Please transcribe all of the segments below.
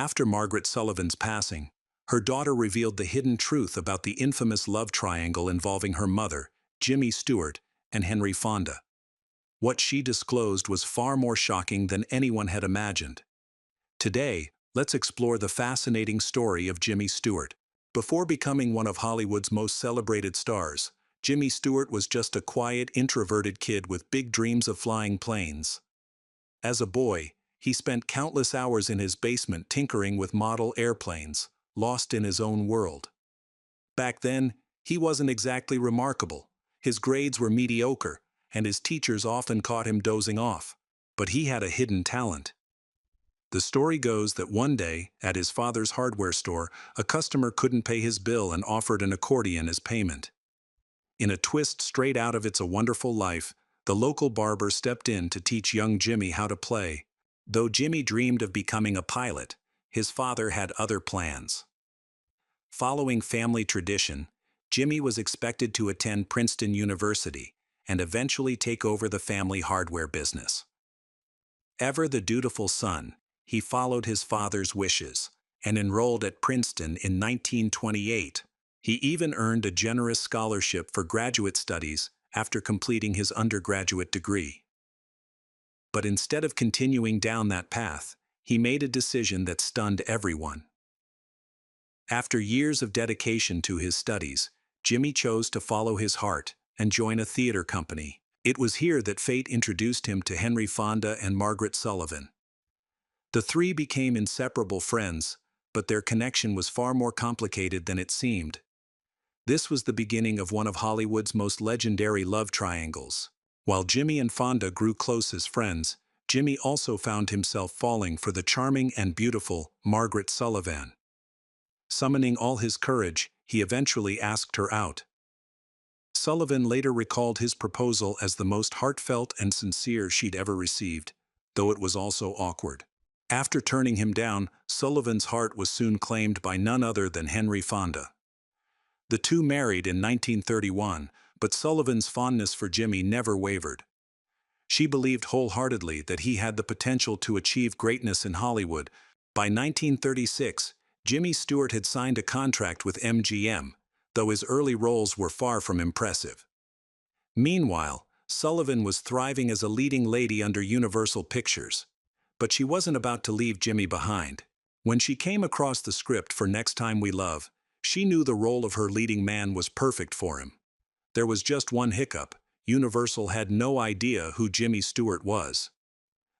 After Margaret Sullivan's passing, her daughter revealed the hidden truth about the infamous love triangle involving her mother, Jimmy Stewart, and Henry Fonda. What she disclosed was far more shocking than anyone had imagined. Today, let's explore the fascinating story of Jimmy Stewart. Before becoming one of Hollywood's most celebrated stars, Jimmy Stewart was just a quiet, introverted kid with big dreams of flying planes. As a boy, he spent countless hours in his basement tinkering with model airplanes, lost in his own world. Back then, he wasn't exactly remarkable. His grades were mediocre, and his teachers often caught him dozing off. But he had a hidden talent. The story goes that one day, at his father's hardware store, a customer couldn't pay his bill and offered an accordion as payment. In a twist straight out of It's a Wonderful Life, the local barber stepped in to teach young Jimmy how to play. Though Jimmy dreamed of becoming a pilot, his father had other plans. Following family tradition, Jimmy was expected to attend Princeton University and eventually take over the family hardware business. Ever the dutiful son, he followed his father's wishes and enrolled at Princeton in 1928. He even earned a generous scholarship for graduate studies after completing his undergraduate degree. But instead of continuing down that path, he made a decision that stunned everyone. After years of dedication to his studies, Jimmy chose to follow his heart and join a theater company. It was here that fate introduced him to Henry Fonda and Margaret Sullivan. The three became inseparable friends, but their connection was far more complicated than it seemed. This was the beginning of one of Hollywood's most legendary love triangles. While Jimmy and Fonda grew close as friends, Jimmy also found himself falling for the charming and beautiful Margaret Sullivan. Summoning all his courage, he eventually asked her out. Sullivan later recalled his proposal as the most heartfelt and sincere she'd ever received, though it was also awkward. After turning him down, Sullivan's heart was soon claimed by none other than Henry Fonda. The two married in 1931, but Sullivan's fondness for Jimmy never wavered. She believed wholeheartedly that he had the potential to achieve greatness in Hollywood. By 1936, Jimmy Stewart had signed a contract with MGM, though his early roles were far from impressive. Meanwhile, Sullivan was thriving as a leading lady under Universal Pictures. But she wasn't about to leave Jimmy behind. When she came across the script for Next Time We Love, she knew the role of her leading man was perfect for him. There was just one hiccup: Universal had no idea who Jimmy Stewart was.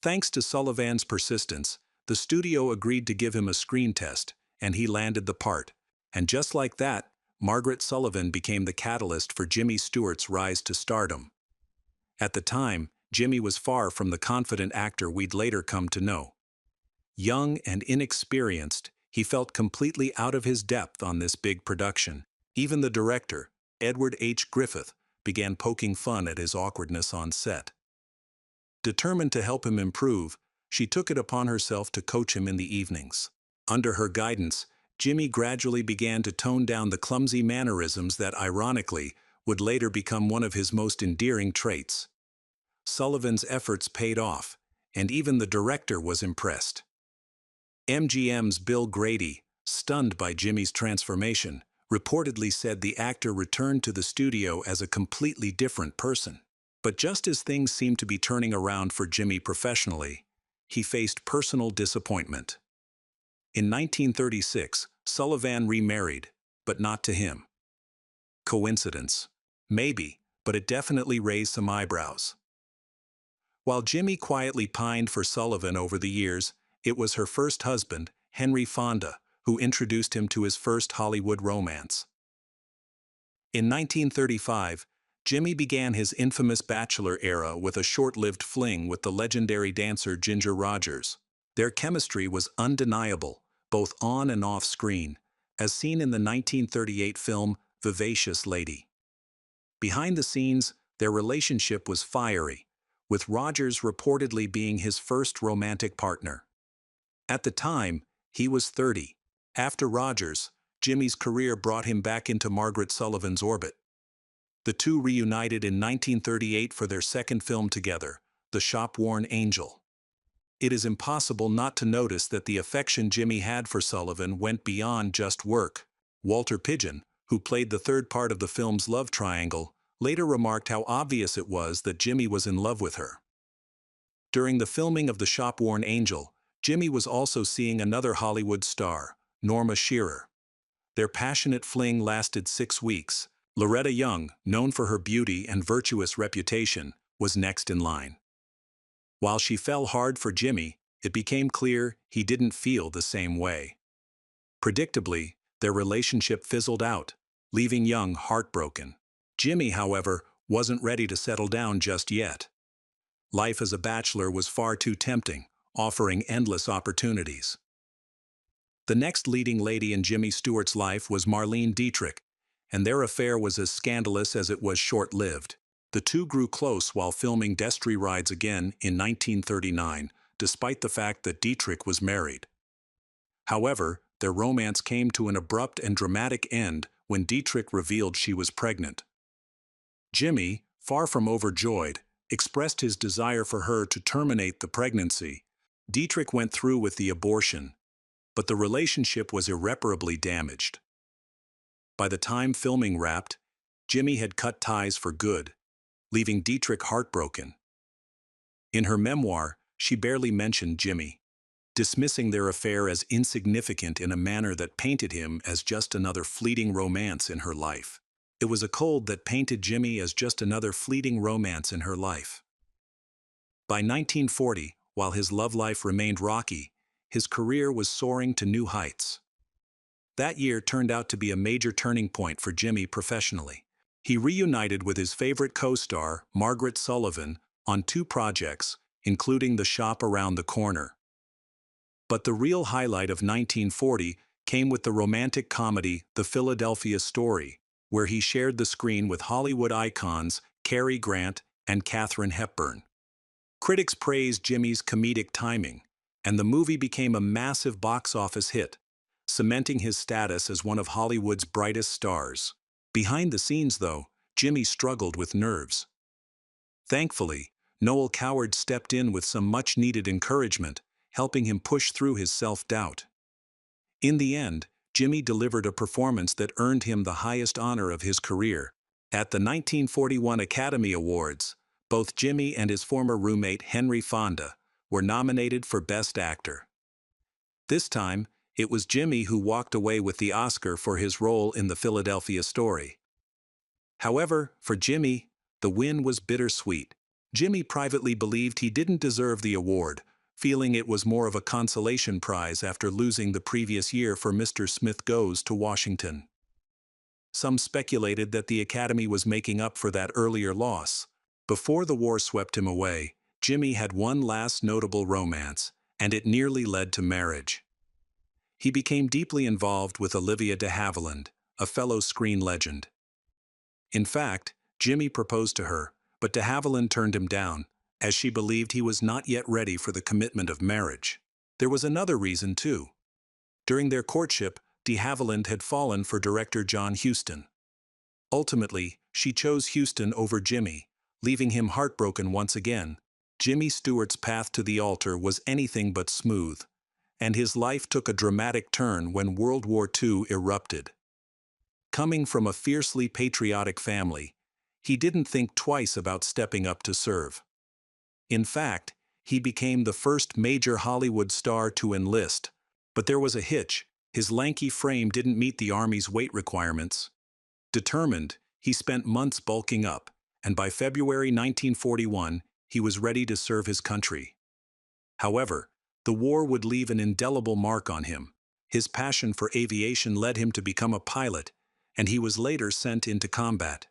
Thanks to Sullivan's persistence, the studio agreed to give him a screen test, and he landed the part. And just like that, Margaret Sullivan became the catalyst for Jimmy Stewart's rise to stardom. At the time, Jimmy was far from the confident actor we'd later come to know. Young and inexperienced, he felt completely out of his depth on this big production. Even the director, Edward H. Griffith, began poking fun at his awkwardness on set. Determined to help him improve, she took it upon herself to coach him in the evenings. Under her guidance, Jimmy gradually began to tone down the clumsy mannerisms that, ironically, would later become one of his most endearing traits. Sullivan's efforts paid off, and even the director was impressed. MGM's Bill Grady, stunned by Jimmy's transformation, reportedly said the actor returned to the studio as a completely different person. But just as things seemed to be turning around for Jimmy professionally, he faced personal disappointment. In 1936, Sullivan remarried, but not to him. Coincidence? Maybe, but it definitely raised some eyebrows. While Jimmy quietly pined for Sullivan over the years, it was her first husband, Henry Fonda, who introduced him to his first Hollywood romance. In 1935, Jimmy began his infamous bachelor era with a short-lived fling with the legendary dancer Ginger Rogers. Their chemistry was undeniable, both on and off screen, as seen in the 1938 film Vivacious Lady. Behind the scenes, their relationship was fiery, with Rogers reportedly being his first romantic partner. At the time, he was 30. After Rogers, Jimmy's career brought him back into Margaret Sullivan's orbit. The two reunited in 1938 for their second film together, The Shop-Worn Angel. it is impossible not to notice that the affection Jimmy had for Sullivan went beyond just work. Walter Pidgeon, who played the third part of the film's love triangle, later remarked how obvious it was that Jimmy was in love with her. During the filming of The Shop-Worn Angel, Jimmy was also seeing another Hollywood star, Norma Shearer. Their passionate fling lasted 6 weeks. Loretta Young, known for her beauty and virtuous reputation, was next in line. While she fell hard for Jimmy, it became clear he didn't feel the same way. Predictably, their relationship fizzled out, leaving Young heartbroken. Jimmy, however, wasn't ready to settle down just yet. Life as a bachelor was far too tempting, offering endless opportunities. The next leading lady in Jimmy Stewart's life was Marlene Dietrich, and their affair was as scandalous as it was short-lived. The two grew close while filming Destry Rides Again in 1939, despite the fact that Dietrich was married. However, their romance came to an abrupt and dramatic end when Dietrich revealed she was pregnant. Jimmy, far from overjoyed, expressed his desire for her to terminate the pregnancy. Dietrich went through with the abortion, but the relationship was irreparably damaged. By the time filming wrapped, Jimmy had cut ties for good, leaving Dietrich heartbroken. In her memoir, she barely mentioned Jimmy, dismissing their affair as insignificant in a manner that painted him as just another fleeting romance in her life. It was a cold that painted Jimmy as just another fleeting romance in her life. By 1940, while his love life remained rocky, his career was soaring to new heights. That year turned out to be a major turning point for Jimmy professionally. He reunited with his favorite co-star, Margaret Sullivan, on 2 projects, including The Shop Around the Corner. But the real highlight of 1940 came with the romantic comedy The Philadelphia Story, where he shared the screen with Hollywood icons Cary Grant and Katharine Hepburn. Critics praised Jimmy's comedic timing, and the movie became a massive box office hit, cementing his status as one of Hollywood's brightest stars. Behind the scenes, though, Jimmy struggled with nerves. Thankfully, Noel Coward stepped in with some much-needed encouragement, helping him push through his self-doubt. In the end, Jimmy delivered a performance that earned him the highest honor of his career. At the 1941 Academy Awards, both Jimmy and his former roommate Henry Fonda were nominated for Best Actor. This time, it was Jimmy who walked away with the Oscar for his role in The Philadelphia Story. However, for Jimmy, the win was bittersweet. Jimmy privately believed he didn't deserve the award, feeling it was more of a consolation prize after losing the previous year for Mr. Smith Goes to Washington. Some speculated that the Academy was making up for that earlier loss. Before the war swept him away, Jimmy had one last notable romance, and it nearly led to marriage. He became deeply involved with Olivia de Havilland, a fellow screen legend. In fact, Jimmy proposed to her, but de Havilland turned him down, as she believed he was not yet ready for the commitment of marriage. There was another reason, too. During their courtship, de Havilland had fallen for director John Huston. Ultimately, she chose Huston over Jimmy, leaving him heartbroken once again. Jimmy Stewart's path to the altar was anything but smooth, and his life took a dramatic turn when World War II erupted. Coming from a fiercely patriotic family, he didn't think twice about stepping up to serve. In fact, he became the first major Hollywood star to enlist, but there was a hitch. His lanky frame didn't meet the Army's weight requirements. Determined, he spent months bulking up, and by February 1941, he was ready to serve his country. However, the war would leave an indelible mark on him. His passion for aviation led him to become a pilot, and he was later sent into combat.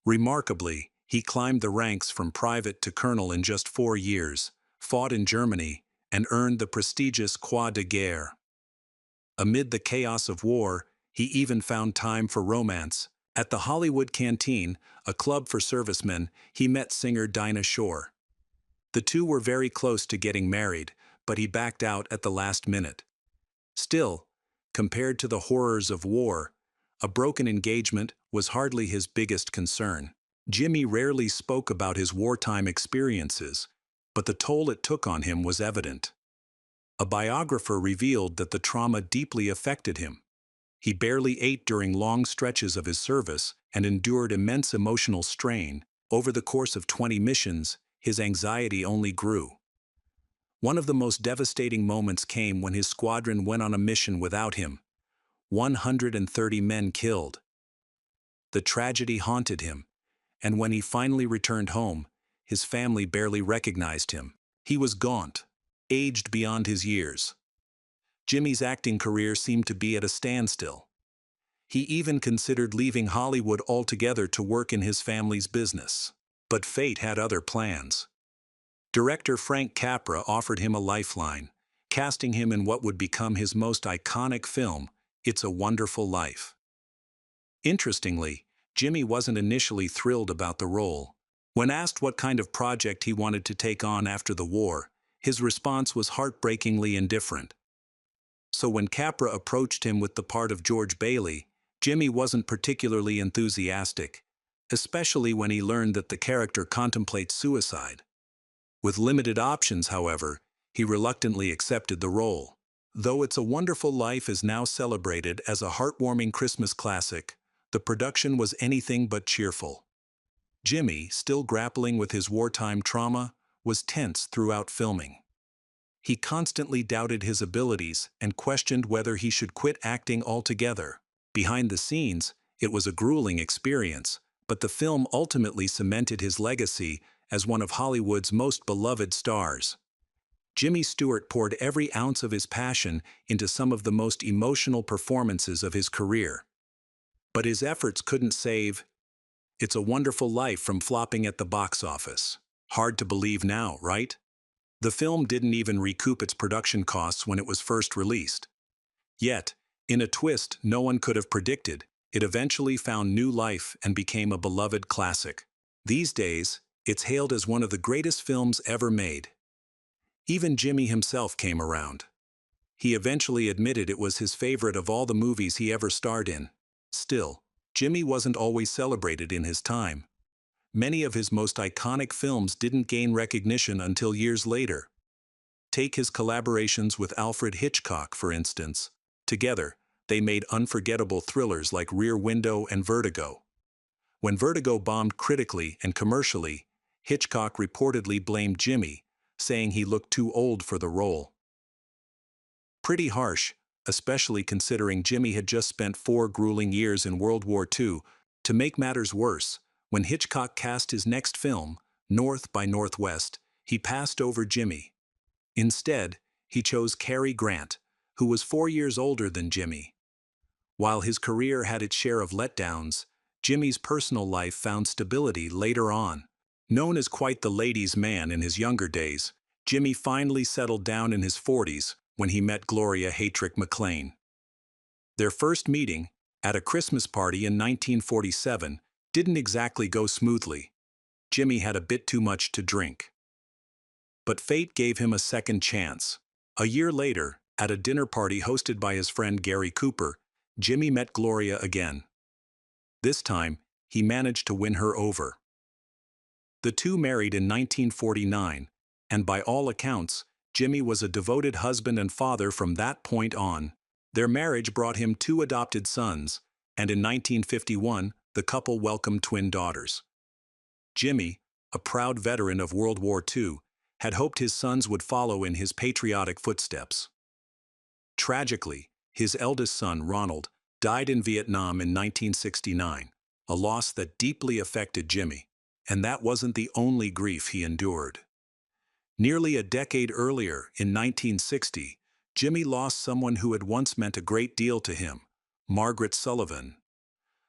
Remarkably, he climbed the ranks from private to colonel in just 4 years, fought in Germany, and earned the prestigious Croix de Guerre. Amid the chaos of war, he even found time for romance. At the Hollywood Canteen, a club for servicemen, he met singer Dinah Shore. The two were very close to getting married, but he backed out at the last minute. Still, compared to the horrors of war, a broken engagement was hardly his biggest concern. Jimmy rarely spoke about his wartime experiences, but the toll it took on him was evident. A biographer revealed that the trauma deeply affected him. He barely ate during long stretches of his service and endured immense emotional strain. Over the course of 20 missions, his anxiety only grew. One of the most devastating moments came when his squadron went on a mission without him. 130 men killed. The tragedy haunted him, and when he finally returned home, his family barely recognized him. He was gaunt, aged beyond his years. Jimmy's acting career seemed to be at a standstill. He even considered leaving Hollywood altogether to work in his family's business. But fate had other plans. Director Frank Capra offered him a lifeline, casting him in what would become his most iconic film, It's a Wonderful Life. Interestingly, Jimmy wasn't initially thrilled about the role. When asked what kind of project he wanted to take on after the war, his response was heartbreakingly indifferent. So when Capra approached him with the part of George Bailey, Jimmy wasn't particularly enthusiastic, especially when he learned that the character contemplates suicide. With limited options, however, he reluctantly accepted the role. Though It's a Wonderful Life is now celebrated as a heartwarming Christmas classic, the production was anything but cheerful. Jimmy, still grappling with his wartime trauma, was tense throughout filming. He constantly doubted his abilities and questioned whether he should quit acting altogether. Behind the scenes, it was a grueling experience, but the film ultimately cemented his legacy as one of Hollywood's most beloved stars. Jimmy Stewart poured every ounce of his passion into some of the most emotional performances of his career. But his efforts couldn't save It's a Wonderful Life from flopping at the box office. Hard to believe now, right? The film didn't even recoup its production costs when it was first released. Yet, in a twist no one could have predicted, it eventually found new life and became a beloved classic. These days, it's hailed as one of the greatest films ever made. Even Jimmy himself came around. He eventually admitted it was his favorite of all the movies he ever starred in. Still, Jimmy wasn't always celebrated in his time. Many of his most iconic films didn't gain recognition until years later. Take his collaborations with Alfred Hitchcock, for instance. Together, they made unforgettable thrillers like Rear Window and Vertigo. When Vertigo bombed critically and commercially, Hitchcock reportedly blamed Jimmy, saying he looked too old for the role. Pretty harsh, especially considering Jimmy had just spent 4 grueling years in World War II. To make matters worse, when Hitchcock cast his next film, North by Northwest, he passed over Jimmy. Instead, he chose Cary Grant, who was 4 years older than Jimmy. While his career had its share of letdowns, Jimmy's personal life found stability later on. Known as quite the ladies' man in his younger days, Jimmy finally settled down in his 40s when he met Gloria Haytrick MacLaine. Their first meeting, at a Christmas party in 1947, didn't exactly go smoothly. Jimmy had a bit too much to drink. But fate gave him a second chance. A year later, at a dinner party hosted by his friend Gary Cooper, Jimmy met Gloria again. This time, he managed to win her over. The two married in 1949, and by all accounts, Jimmy was a devoted husband and father from that point on. Their marriage brought him 2 adopted sons, and in 1951, the couple welcomed twin daughters. Jimmy, a proud veteran of World War II, had hoped his sons would follow in his patriotic footsteps. Tragically, his eldest son, Ronald, died in Vietnam in 1969, a loss that deeply affected Jimmy, and that wasn't the only grief he endured. Nearly a decade earlier, in 1960, Jimmy lost someone who had once meant a great deal to him, Margaret Sullivan.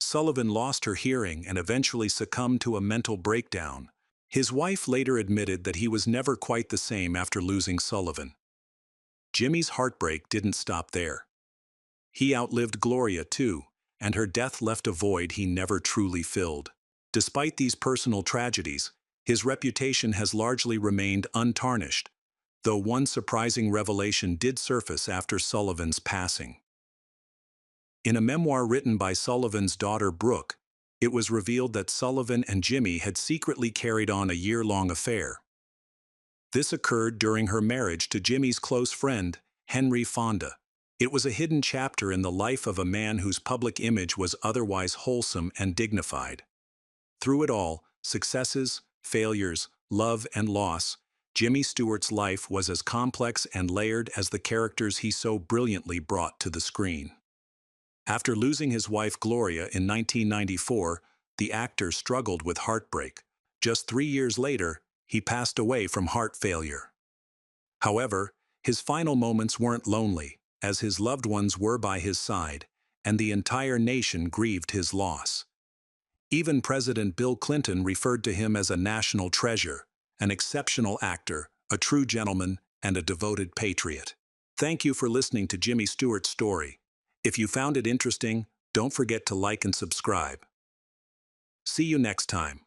Sullivan lost her hearing and eventually succumbed to a mental breakdown. His wife later admitted that he was never quite the same after losing Sullivan. Jimmy's heartbreak didn't stop there. He outlived Gloria too, and her death left a void he never truly filled. Despite these personal tragedies, his reputation has largely remained untarnished, though one surprising revelation did surface after Sullivan's passing. In a memoir written by Sullivan's daughter Brooke, it was revealed that Sullivan and Jimmy had secretly carried on a year-long affair. This occurred during her marriage to Jimmy's close friend, Henry Fonda. It was a hidden chapter in the life of a man whose public image was otherwise wholesome and dignified. Through it all, successes, failures, love, and loss, Jimmy Stewart's life was as complex and layered as the characters he so brilliantly brought to the screen. After losing his wife Gloria in 1994, the actor struggled with heartbreak. Just 3 years later, he passed away from heart failure. However, his final moments weren't lonely, as his loved ones were by his side, and the entire nation grieved his loss. Even President Bill Clinton referred to him as a national treasure, an exceptional actor, a true gentleman, and a devoted patriot. Thank you for listening to Jimmy Stewart's story. If you found it interesting, don't forget to like and subscribe. See you next time.